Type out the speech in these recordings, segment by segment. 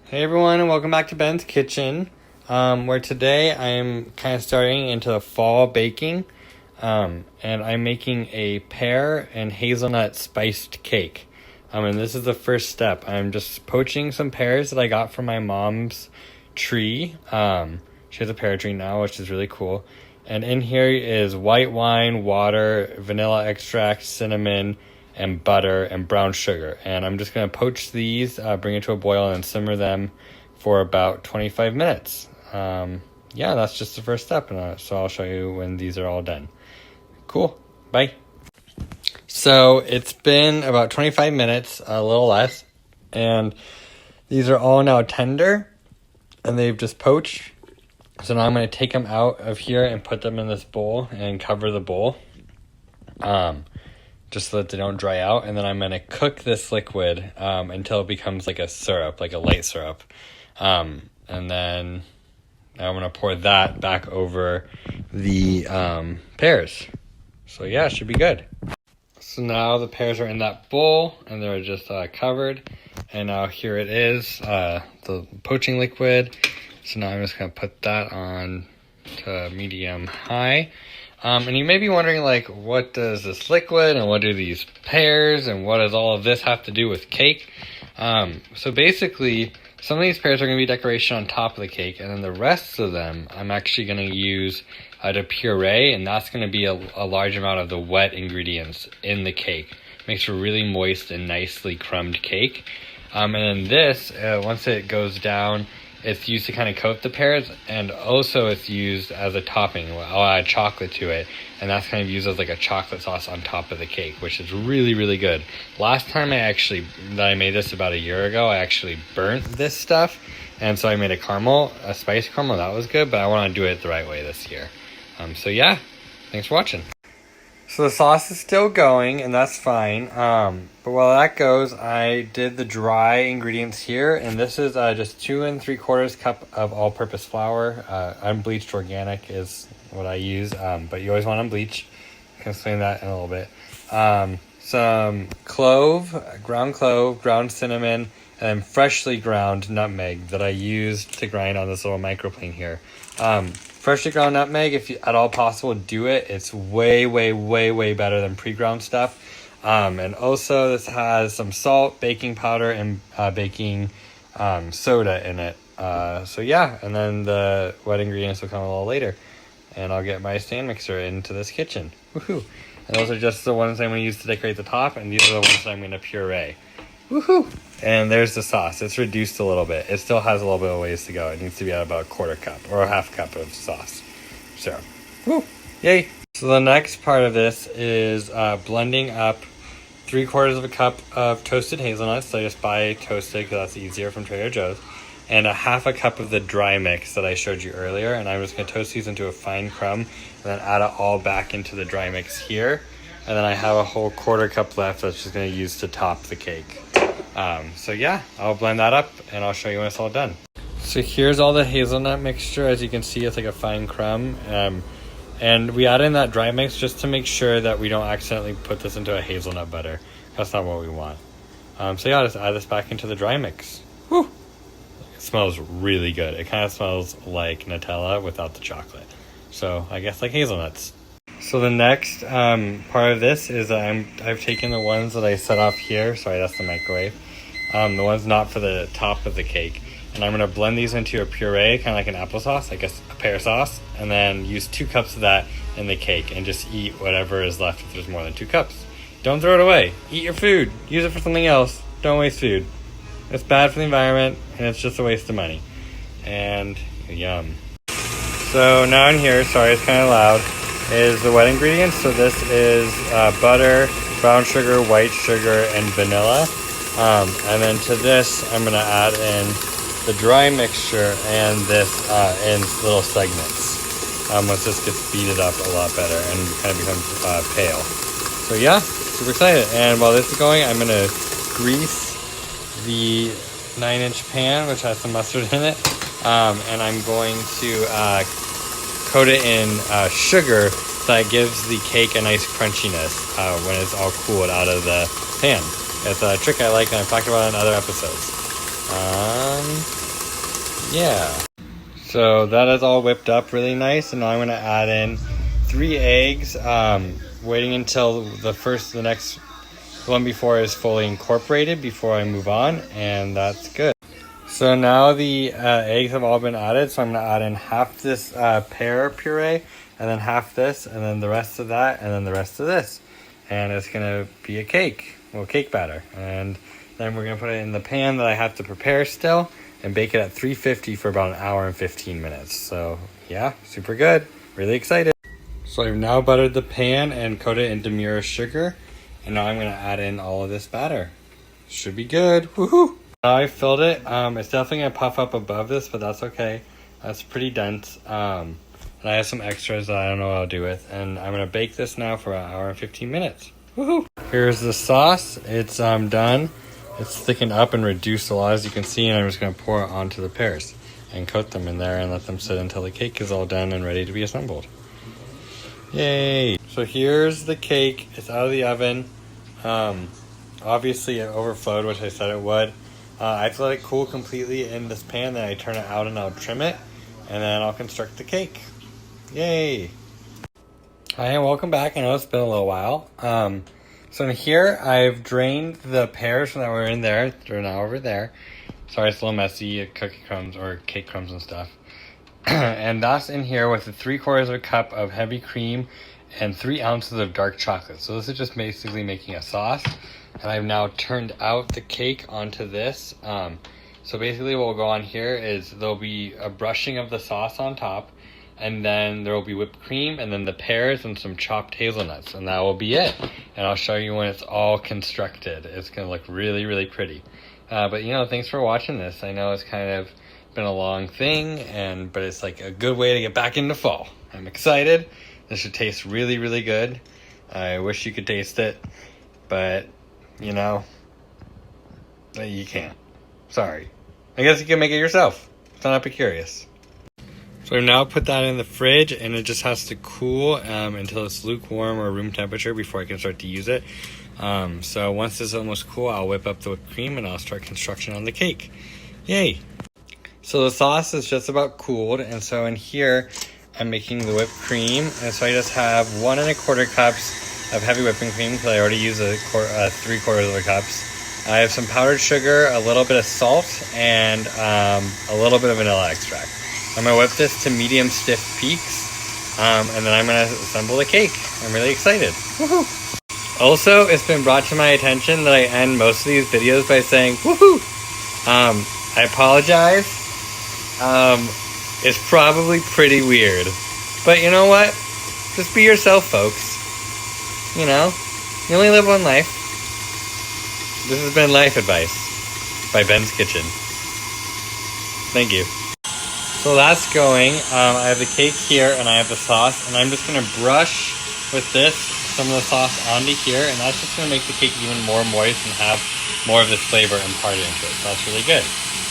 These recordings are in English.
Hey everyone, and welcome back to Ben's Kitchen, where today I'm kind of starting into the fall baking, and I'm making a pear and hazelnut spiced cake. And this is the first step. I'm just poaching some pears that I got from my mom's tree. She has a pear tree now, which is really cool. And in here is white wine, water, vanilla extract, cinnamon, and butter and brown sugar. And I'm just going to poach these, bring it to a boil, and simmer them for about 25 minutes. Yeah, that's just the first step. So I'll show you when these are all done. Cool. Bye. So it's been about 25 minutes, a little less. And these are all now tender. And they've just poached. So now I'm going to take them out of here and put them in this bowl and cover the bowl. Just so that they don't dry out. And then I'm going to cook this liquid until it becomes like a syrup, like a light syrup. And then I'm going to pour that back over the pears. So yeah, it should be good. So now the pears are in that bowl and they're just covered. And now here it is, the poaching liquid. So now I'm just going to put that on to medium high. And you may be wondering, like, what does this liquid and what do these pears and what does all of this have to do with cake? So basically, some of these pears are going to be decoration on top of the cake, and then the rest of them I'm actually going to use to puree, and that's going to be a large amount of the wet ingredients in the cake. Makes for really moist and nicely crumbed cake. And then this, once it goes down, it's used to kind of coat the pears, and also it's used as a topping. I'll add chocolate to it, and that's kind of used as like a chocolate sauce on top of the cake, which is really, really good. Last time I made this about a year ago, I actually burnt this stuff, and so I made a spice caramel. That was good, but I want to do it the right way this year. So yeah, thanks for watching. So the sauce is still going, and that's fine. But while that goes, I did the dry ingredients here, and this is just 2 3/4 cup of all-purpose flour. Unbleached organic is what I use, but you always want unbleached. I can explain that in a little bit. Some ground cinnamon, and then freshly ground nutmeg that I used to grind on this little microplane here. Freshly ground nutmeg, if you, at all possible, do it. It's way, way, way, way better than pre-ground stuff. And also this has some salt, baking powder, and baking soda in it. So yeah, and then the wet ingredients will come a little later. And I'll get my stand mixer into this kitchen. Woohoo! And those are just the ones I'm going to use to decorate the top, and these are the ones that I'm going to puree. Woohoo! And there's the sauce. It's reduced a little bit. It still has a little bit of ways to go. It needs to be at about 1/4 cup or a 1/2 cup of sauce. So, woo! Yay! So the next part of this is blending up 3/4 cup of toasted hazelnuts. So I just buy toasted because that's easier from Trader Joe's. And a 1/2 cup of the dry mix that I showed you earlier. And I'm just going to toast these into a fine crumb and then add it all back into the dry mix here. And then I have a whole 1/4 cup left that's just going to use to top the cake. So yeah, I'll blend that up and I'll show you when it's all done. So here's all the hazelnut mixture. As you can see, it's like a fine crumb. And we add in that dry mix just to make sure that we don't accidentally put this into a hazelnut butter. That's not what we want. So yeah, I'll just add this back into the dry mix. Whew! It smells really good. It kind of smells like Nutella without the chocolate. So I guess like hazelnuts. So the next part of this is I've taken the ones that I set off here. Sorry, that's the microwave. The ones not for the top of the cake. And I'm going to blend these into a puree, kind of like an applesauce, I guess a pear sauce. And then use 2 cups of that in the cake and just eat whatever is left if there's more than 2 cups. Don't throw it away. Eat your food. Use it for something else. Don't waste food. It's bad for the environment and it's just a waste of money. And yum. So now in here, sorry it's kind of loud, is the wet ingredients. So this is butter, brown sugar, white sugar, and vanilla. And then to this, I'm going to add in the dry mixture and this in little segments. Once this gets beaten up a lot better and kind of becomes pale. So yeah, super excited. And while this is going, I'm going to grease the 9-inch pan, which has some mustard in it. And I'm going to coat it in sugar so that gives the cake a nice crunchiness when it's all cooled out of the pan. It's a trick I like and I've talked about it in other episodes. Yeah. So that is all whipped up really nice, and now I'm going to add in 3 eggs, waiting until the next one before is fully incorporated before I move on, and that's good. So now the eggs have all been added, so I'm going to add in half this pear puree, and then half this, and then the rest of that, and then the rest of this. And it's going to be a cake batter. And then we're going to put it in the pan that I have to prepare still, and bake it at 350 for about 1 hour and 15 minutes. So yeah, super good. Really excited. So I've now buttered the pan and coated it in demure sugar. And now I'm going to add in all of this batter. Should be good. Woohoo! Now I filled it. It's definitely going to puff up above this, but that's okay. That's pretty dense. And I have some extras that I don't know what I'll do with. And I'm going to bake this now for 1 hour and 15 minutes. Woohoo! Here's the sauce. It's done. It's thickened up and reduced a lot, as you can see, and I'm just going to pour it onto the pears and coat them in there and let them sit until the cake is all done and ready to be assembled. Yay! So here's the cake. It's out of the oven. Obviously it overflowed, which I said it would. I have to let it cool completely in this pan, then I turn it out and I'll trim it, and then I'll construct the cake. Yay! Hi, and welcome back. I know it's been a little while. So in here, I've drained the pears that were in there. They're now over there. Sorry, it's a little messy, cookie crumbs or cake crumbs and stuff. And that's in here with 3/4 cup of heavy cream and 3 ounces of dark chocolate. So this is just basically making a sauce. And I've now turned out the cake onto this. So basically what will go on here is there'll be a brushing of the sauce on top, and then there will be whipped cream, and then the pears and some chopped hazelnuts, and that will be it. And I'll show you when it's all constructed. It's going to look really, really pretty. But thanks for watching this. I know it's kind of been a long thing, but it's like a good way to get back into fall. I'm excited. This should taste really, really good. I wish you could taste it, but you can't. Sorry. I guess you can make it yourself. It's not Epicurious. So I've now put that in the fridge, and it just has to cool until it's lukewarm or room temperature before I can start to use it. So once this is almost cool, I'll whip up the whipped cream and I'll start construction on the cake. Yay! So the sauce is just about cooled, and so in here I'm making the whipped cream, and so I just have 1 1/4 cups of heavy whipping cream because I already used 3/4 cups. I have some powdered sugar, a little bit of salt, and a little bit of vanilla extract. I'm going to whip this to medium stiff peaks, and then I'm going to assemble the cake. I'm really excited. Woohoo! Also, it's been brought to my attention that I end most of these videos by saying, woohoo! I apologize. It's probably pretty weird. But you know what? Just be yourself, folks. You only live one life. This has been Life Advice by Ben's Kitchen. Thank you. So that's going. I have the cake here and I have the sauce, and I'm just going to brush with this some of the sauce onto here, and that's just going to make the cake even more moist and have more of this flavor imparted into it. So that's really good.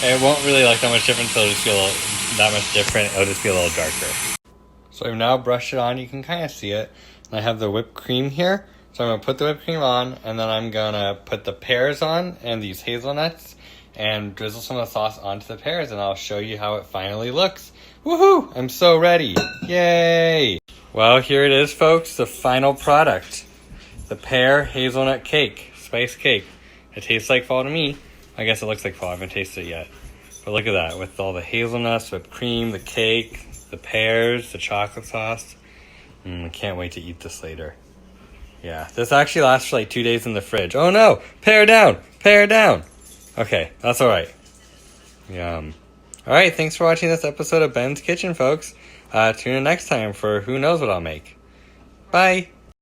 It won't really look that much different, so it'll just be that much different. It'll just be a little darker. So I've now brushed it on. You can kind of see it. And I have the whipped cream here. So I'm going to put the whipped cream on, and then I'm going to put the pears on and these hazelnuts and drizzle some of the sauce onto the pears, and I'll show you how it finally looks. Woohoo! I'm so ready. Yay! Well, here it is, folks. The final product. The pear hazelnut cake. Spice cake. It tastes like fall to me. I guess it looks like fall. I haven't tasted it yet. But look at that. With all the hazelnuts, whipped cream, the cake, the pears, the chocolate sauce. I can't wait to eat this later. Yeah, this actually lasts for like 2 days in the fridge. Oh no! Pear down! Pear down! Okay, that's alright. Yum. Alright, thanks for watching this episode of Ben's Kitchen, folks. Tune in next time for who knows what I'll make. Bye!